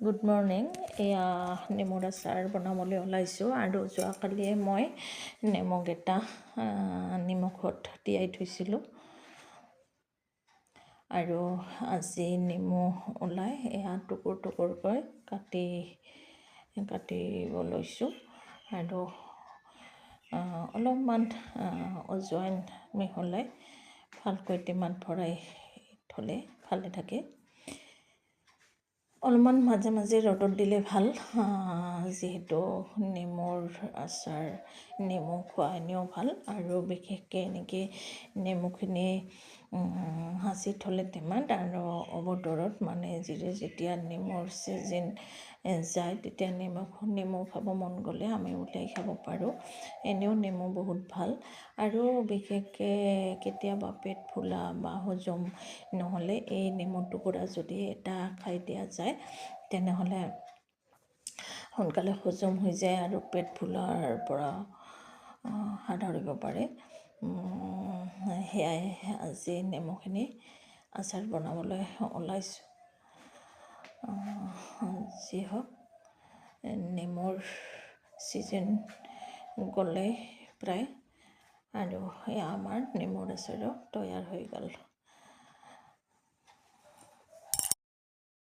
Good morning. এয়া নেমুৰ আচাৰ বনাবলৈ ওলাইছোঁ আৰু যোৱাকালিয়ে মই নেমুকেইটা নিমখত তিয়াই থৈছিলোঁ আৰু আজি নেমু ওলাই এয়া টুকুৰ টুকুৰকৈ কাটিব লৈছোঁ আৰু অলপমান অজৱাইন মিহলাই ভালকৈ টেমাত ভৰাই থ'লে ভালে থাকে। অলপমান মাজে মাজে ৰ'দত দিলে ভাল, যিহেতু নেমুৰ আচাৰ নেমু খোৱা এনেও ভাল আৰু বিশেষকৈ এনেকৈ নেমুখিনি সাঁচি থ'লে টেমাত আৰু অৱতৰত মানে যেতিয়া নেমুৰ ছিজন যায় তেতিয়া নেমু খাব মন গ'লে আমি উলিয়াই খাব পাৰোঁ। এনেও নেমু বহুত ভাল আৰু বিশেষকৈ কেতিয়াবা পেট ফুলা বা হজম নহ'লে এই নেমু টুকুৰা যদি এটা খাই দিয়া যায় তেনেহ'লে সোনকালে হজম হৈ যায় আৰু পেট ফুলাৰ পৰা হাত সাৰিব পাৰে। সেয়াই আজি নেমুখিনি আচাৰ বনাবলৈ ওলাইছোঁ। যি হওক, নেমুৰ ছিজন গ'লে প্ৰায় আৰু আমাৰ নেমুৰ আচাৰো তৈয়াৰ হৈ গ'ল।